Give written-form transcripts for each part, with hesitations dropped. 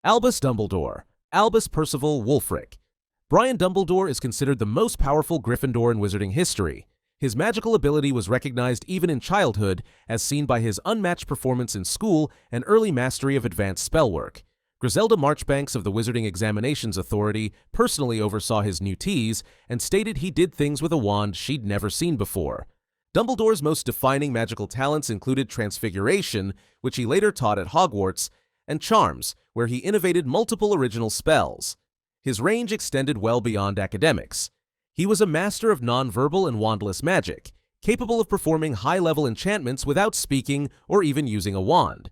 Albus Dumbledore, Albus Percival Wulfric. Brian Dumbledore is considered the most powerful Gryffindor in wizarding history. His magical ability was recognized even in childhood, as seen by his unmatched performance in school and early mastery of advanced spellwork. Griselda Marchbanks of the Wizarding Examinations Authority personally oversaw his new teas and stated he did things with a wand she'd never seen before. Dumbledore's most defining magical talents included transfiguration, which he later taught at Hogwarts, and charms, where he innovated multiple original spells. His range extended well beyond academics. He was a master of nonverbal and wandless magic, capable of performing high-level enchantments without speaking or even using a wand.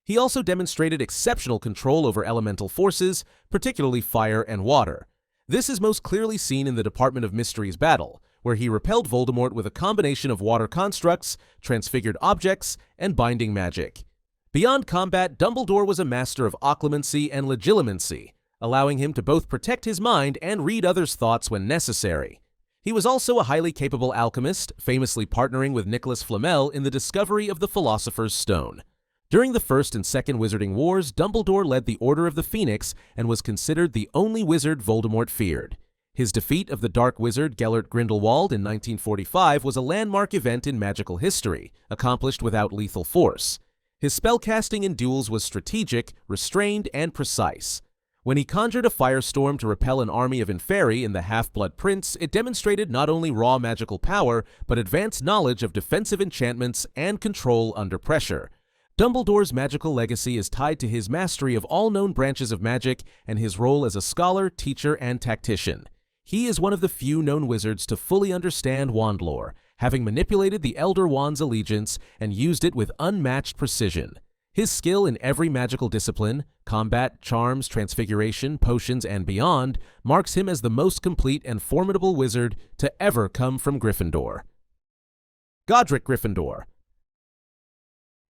He also demonstrated exceptional control over elemental forces, particularly fire and water. This is most clearly seen in the Department of Mysteries battle, where he repelled Voldemort with a combination of water constructs, transfigured objects, and binding magic. Beyond combat, Dumbledore was a master of occlumency and legilimency, allowing him to both protect his mind and read others' thoughts when necessary. He was also a highly capable alchemist, famously partnering with Nicholas Flamel in the discovery of the Philosopher's Stone. During the First and Second Wizarding Wars, Dumbledore led the Order of the Phoenix and was considered the only wizard Voldemort feared. His defeat of the Dark Wizard Gellert Grindelwald in 1945 was a landmark event in magical history, accomplished without lethal force. His spellcasting in duels was strategic, restrained, and precise. When he conjured a firestorm to repel an army of Inferi in the Half-Blood Prince, it demonstrated not only raw magical power, but advanced knowledge of defensive enchantments and control under pressure. Dumbledore's magical legacy is tied to his mastery of all known branches of magic and his role as a scholar, teacher, and tactician. He is one of the few known wizards to fully understand wand lore, having manipulated the Elder Wand's allegiance and used it with unmatched precision. His skill in every magical discipline, combat, charms, transfiguration, potions, and beyond, marks him as the most complete and formidable wizard to ever come from Gryffindor. Godric Gryffindor.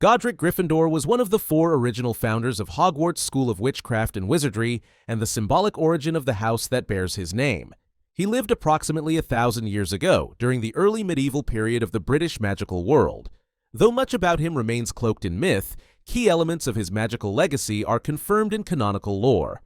Godric Gryffindor was one of the 4 original founders of Hogwarts School of Witchcraft and Wizardry and the symbolic origin of the house that bears his name. He lived approximately 1,000 years ago, during the early medieval period of the British magical world. Though much about him remains cloaked in myth, key elements of his magical legacy are confirmed in canonical lore.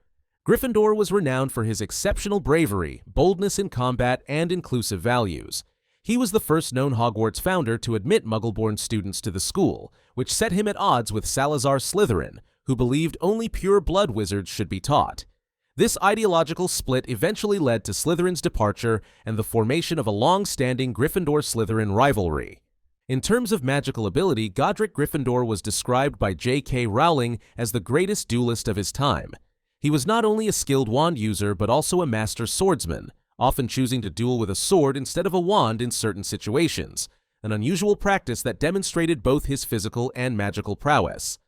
Gryffindor was renowned for his exceptional bravery, boldness in combat, and inclusive values. He was the first known Hogwarts founder to admit Muggle-born students to the school, which set him at odds with Salazar Slytherin, who believed only pure-blood wizards should be taught. This ideological split eventually led to Slytherin's departure and the formation of a long-standing Gryffindor-Slytherin rivalry. In terms of magical ability, Godric Gryffindor was described by J.K. Rowling as the greatest duelist of his time. He was not only a skilled wand user but also a master swordsman, often choosing to duel with a sword instead of a wand in certain situations, an unusual practice that demonstrated both his physical and magical prowess.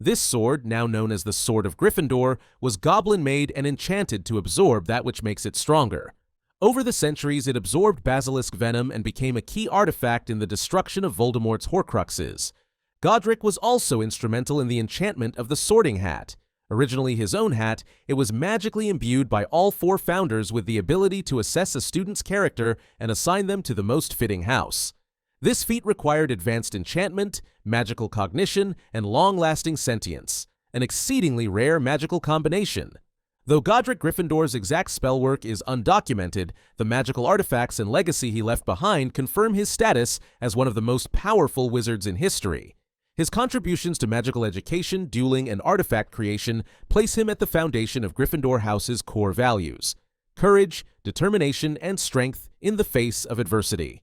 This sword, now known as the Sword of Gryffindor, was goblin-made and enchanted to absorb that which makes it stronger. Over the centuries, it absorbed basilisk venom and became a key artifact in the destruction of Voldemort's Horcruxes. Godric was also instrumental in the enchantment of the Sorting Hat. Originally his own hat, it was magically imbued by all 4 founders with the ability to assess a student's character and assign them to the most fitting house. This feat required advanced enchantment, magical cognition, and long-lasting sentience, an exceedingly rare magical combination. Though Godric Gryffindor's exact spellwork is undocumented, the magical artifacts and legacy he left behind confirm his status as one of the most powerful wizards in history. His contributions to magical education, dueling, and artifact creation place him at the foundation of Gryffindor House's core values: courage, determination, and strength in the face of adversity.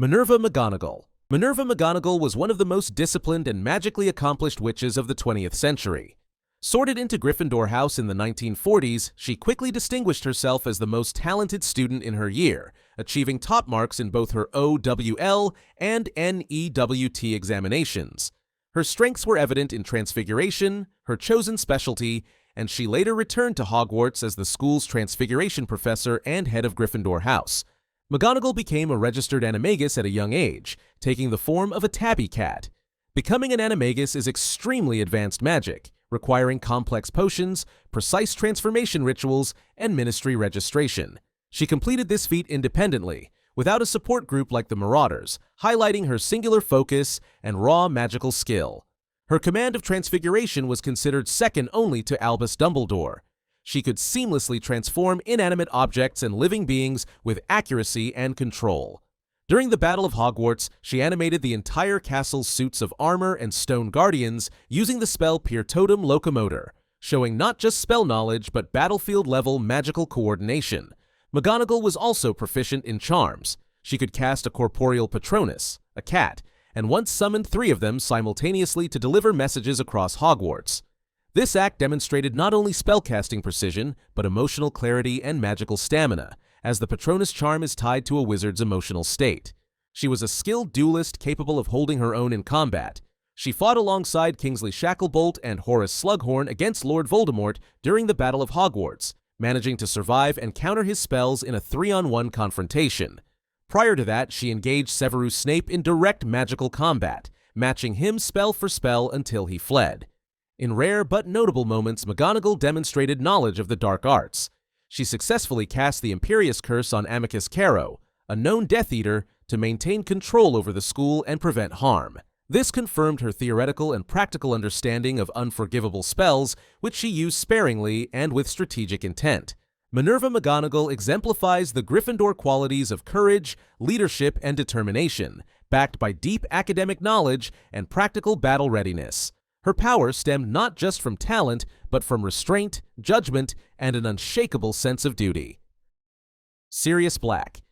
Minerva McGonagall. Minerva McGonagall was one of the most disciplined and magically accomplished witches of the 20th century. Sorted into Gryffindor House in the 1940s, she quickly distinguished herself as the most talented student in her year, achieving top marks in both her OWL and NEWT examinations. Her strengths were evident in transfiguration, her chosen specialty, and she later returned to Hogwarts as the school's transfiguration professor and head of Gryffindor House. McGonagall became a registered Animagus at a young age, taking the form of a tabby cat. Becoming an Animagus is extremely advanced magic, requiring complex potions, precise transformation rituals, and ministry registration. She completed this feat independently, without a support group like the Marauders, highlighting her singular focus and raw magical skill. Her command of transfiguration was considered second only to Albus Dumbledore. She could seamlessly transform inanimate objects and living beings with accuracy and control. During the Battle of Hogwarts, she animated the entire castle's suits of armor and stone guardians using the spell Peer Totem Locomotor, showing not just spell knowledge but battlefield-level magical coordination. McGonagall was also proficient in charms. She could cast a corporeal Patronus, a cat, and once summoned 3 of them simultaneously to deliver messages across Hogwarts. This act demonstrated not only spellcasting precision, but emotional clarity and magical stamina, as the Patronus charm is tied to a wizard's emotional state. She was a skilled duelist capable of holding her own in combat. She fought alongside Kingsley Shacklebolt and Horace Slughorn against Lord Voldemort during the Battle of Hogwarts, managing to survive and counter his spells in a 3-on-1 confrontation. Prior to that, she engaged Severus Snape in direct magical combat, matching him spell for spell until he fled. In rare but notable moments, McGonagall demonstrated knowledge of the dark arts. She successfully cast the Imperious Curse on Amicus Caro, a known Death Eater, to maintain control over the school and prevent harm. This confirmed her theoretical and practical understanding of unforgivable spells, which she used sparingly and with strategic intent. Minerva McGonagall exemplifies the Gryffindor qualities of courage, leadership, and determination, backed by deep academic knowledge and practical battle readiness. Her power stemmed not just from talent, but from restraint, judgment, and an unshakable sense of duty. Sirius Black.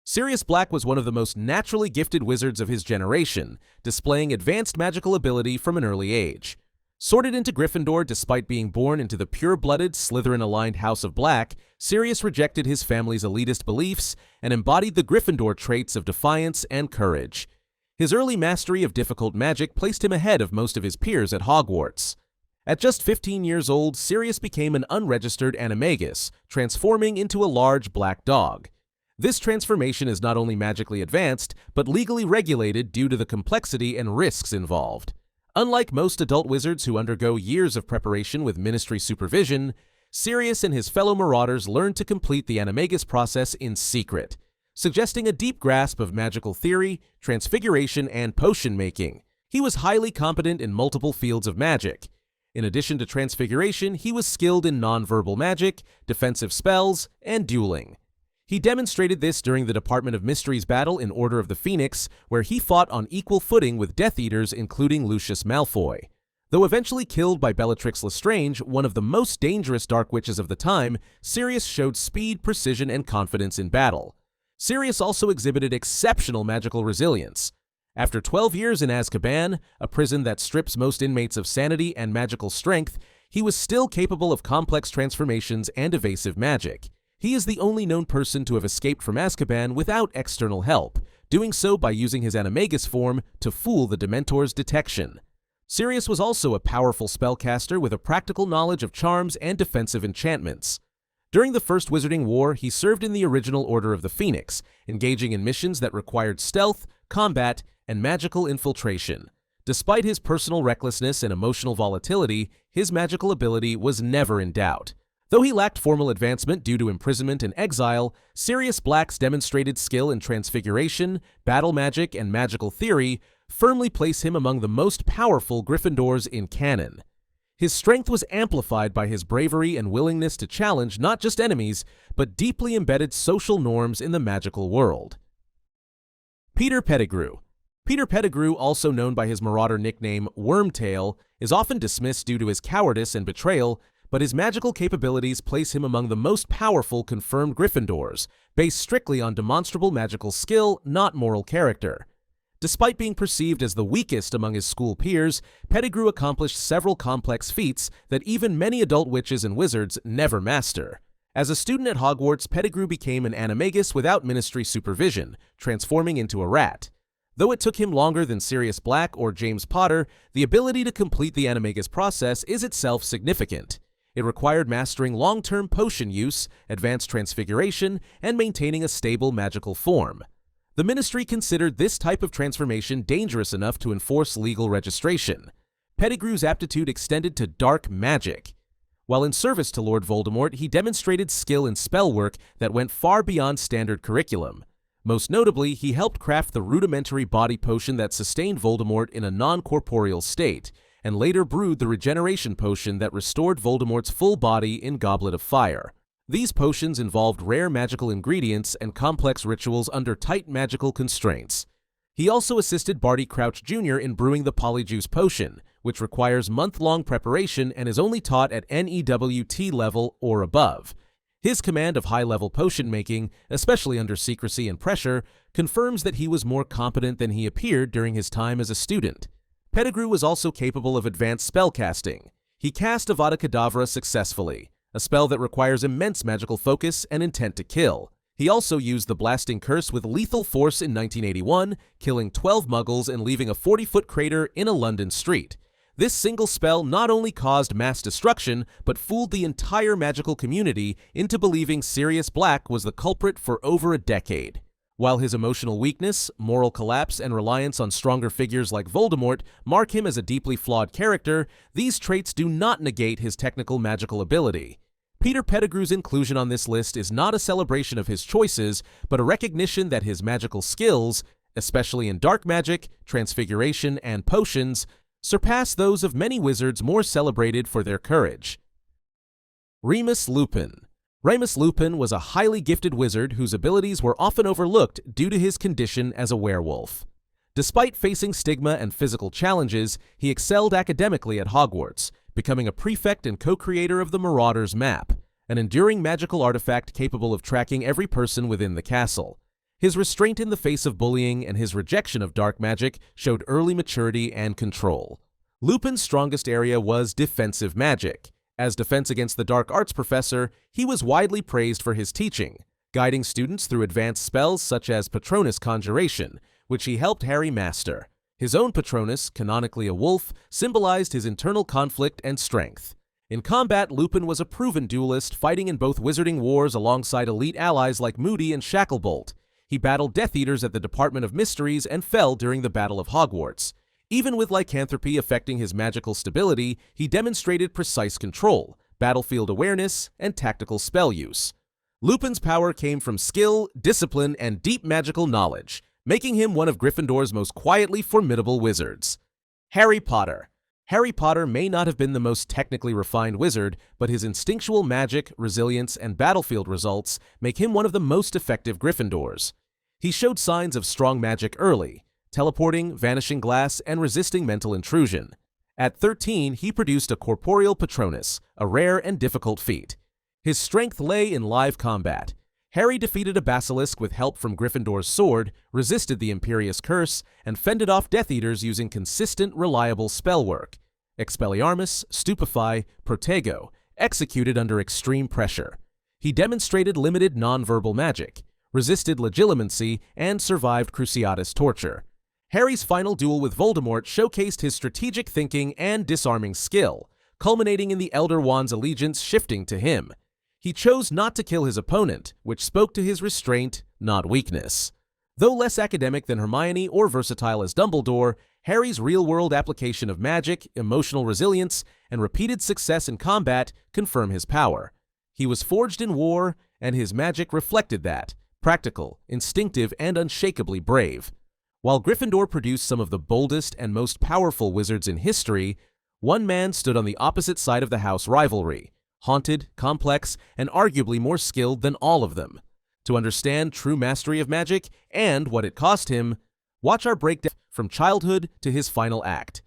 Sirius Black was one of the most naturally gifted wizards of his generation, displaying advanced magical ability from an early age. Sorted into Gryffindor despite being born into the pure-blooded, Slytherin-aligned House of Black, Sirius rejected his family's elitist beliefs and embodied the Gryffindor traits of defiance and courage. His early mastery of difficult magic placed him ahead of most of his peers at Hogwarts. At just 15 years old, Sirius became an unregistered Animagus, transforming into a large black dog. This transformation is not only magically advanced, but legally regulated due to the complexity and risks involved. Unlike most adult wizards who undergo years of preparation with ministry supervision, Sirius and his fellow marauders learned to complete the Animagus process in secret, suggesting a deep grasp of magical theory, transfiguration, and potion making. He was highly competent in multiple fields of magic. In addition to transfiguration, he was skilled in nonverbal magic, defensive spells, and dueling. He demonstrated this during the Department of Mysteries battle in Order of the Phoenix, where he fought on equal footing with Death Eaters including Lucius Malfoy. Though eventually killed by Bellatrix Lestrange, one of the most dangerous Dark Witches of the time, Sirius showed speed, precision, and confidence in battle. Sirius also exhibited exceptional magical resilience. After 12 years in Azkaban, a prison that strips most inmates of sanity and magical strength, he was still capable of complex transformations and evasive magic. He is the only known person to have escaped from Azkaban without external help, doing so by using his Animagus form to fool the Dementor's detection. Sirius was also a powerful spellcaster with a practical knowledge of charms and defensive enchantments. During the First Wizarding War, he served in the original Order of the Phoenix, engaging in missions that required stealth, combat, and magical infiltration. Despite his personal recklessness and emotional volatility, his magical ability was never in doubt. Though he lacked formal advancement due to imprisonment and exile, Sirius Black's demonstrated skill in transfiguration, battle magic, and magical theory firmly place him among the most powerful Gryffindors in canon. His strength was amplified by his bravery and willingness to challenge not just enemies, but deeply embedded social norms in the magical world. Peter Pettigrew. Peter Pettigrew, also known by his marauder nickname Wormtail, is often dismissed due to his cowardice and betrayal, but his magical capabilities place him among the most powerful confirmed Gryffindors, based strictly on demonstrable magical skill, not moral character. Despite being perceived as the weakest among his school peers, Pettigrew accomplished several complex feats that even many adult witches and wizards never master. As a student at Hogwarts, Pettigrew became an Animagus without ministry supervision, transforming into a rat. Though it took him longer than Sirius Black or James Potter, the ability to complete the Animagus process is itself significant. It required mastering long-term potion use, advanced transfiguration, and maintaining a stable magical form. The Ministry considered this type of transformation dangerous enough to enforce legal registration. Pettigrew's aptitude extended to dark magic. While in service to Lord Voldemort, he demonstrated skill in spell work that went far beyond standard curriculum. Most notably, he helped craft the rudimentary body potion that sustained Voldemort in a non-corporeal state, and later brewed the regeneration potion that restored Voldemort's full body in Goblet of Fire. These potions involved rare magical ingredients and complex rituals under tight magical constraints. He also assisted Barty Crouch Jr. in brewing the Polyjuice Potion, which requires month-long preparation and is only taught at NEWT level or above. His command of high-level potion making, especially under secrecy and pressure, confirms that he was more competent than he appeared during his time as a student. Pettigrew was also capable of advanced spellcasting. He cast Avada Kedavra successfully, a spell that requires immense magical focus and intent to kill. He also used the Blasting Curse with lethal force in 1981, killing 12 Muggles and leaving a 40-foot crater in a London street. This single spell not only caused mass destruction, but fooled the entire magical community into believing Sirius Black was the culprit for over a decade. While his emotional weakness, moral collapse, and reliance on stronger figures like Voldemort mark him as a deeply flawed character, these traits do not negate his technical magical ability. Peter Pettigrew's inclusion on this list is not a celebration of his choices, but a recognition that his magical skills, especially in dark magic, transfiguration, and potions, surpass those of many wizards more celebrated for their courage. Remus Lupin. Remus Lupin was a highly gifted wizard whose abilities were often overlooked due to his condition as a werewolf. Despite facing stigma and physical challenges, he excelled academically at Hogwarts, becoming a prefect and co-creator of the Marauders map, an enduring magical artifact capable of tracking every person within the castle. His restraint in the face of bullying and his rejection of dark magic showed early maturity and control. Lupin's strongest area was defensive magic. As defense against the dark arts professor, he was widely praised for his teaching, guiding students through advanced spells such as Patronus conjuration, which he helped Harry master. His own Patronus, canonically a wolf, symbolized his internal conflict and strength. In combat, Lupin was a proven duelist, fighting in both wizarding wars alongside elite allies like Moody and Shacklebolt. He battled Death Eaters at the Department of Mysteries and fell during the Battle of Hogwarts. Even with lycanthropy affecting his magical stability, he demonstrated precise control, battlefield awareness, and tactical spell use. Lupin's power came from skill, discipline, and deep magical knowledge, making him one of Gryffindor's most quietly formidable wizards. Harry Potter. Harry Potter may not have been the most technically refined wizard, but his instinctual magic, resilience, and battlefield results make him one of the most effective Gryffindors. He showed signs of strong magic early, teleporting, vanishing glass, and resisting mental intrusion. At 13, he produced a corporeal Patronus, a rare and difficult feat. His strength lay in live combat. Harry defeated a basilisk with help from Gryffindor's sword, resisted the Imperious Curse, and fended off Death Eaters using consistent, reliable spell work. Expelliarmus, Stupefy, Protego, executed under extreme pressure. He demonstrated limited nonverbal magic, resisted legilimency, and survived Cruciatus torture. Harry's final duel with Voldemort showcased his strategic thinking and disarming skill, culminating in the Elder Wand's allegiance shifting to him. He chose not to kill his opponent, which spoke to his restraint, not weakness. Though less academic than Hermione or versatile as Dumbledore, Harry's real-world application of magic, emotional resilience, and repeated success in combat confirm his power. He was forged in war, and his magic reflected that, practical, instinctive, and unshakably brave. While Gryffindor produced some of the boldest and most powerful wizards in history, one man stood on the opposite side of the house rivalry, haunted, complex, and arguably more skilled than all of them. To understand true mastery of magic and what it cost him, watch our breakdown from childhood to his final act.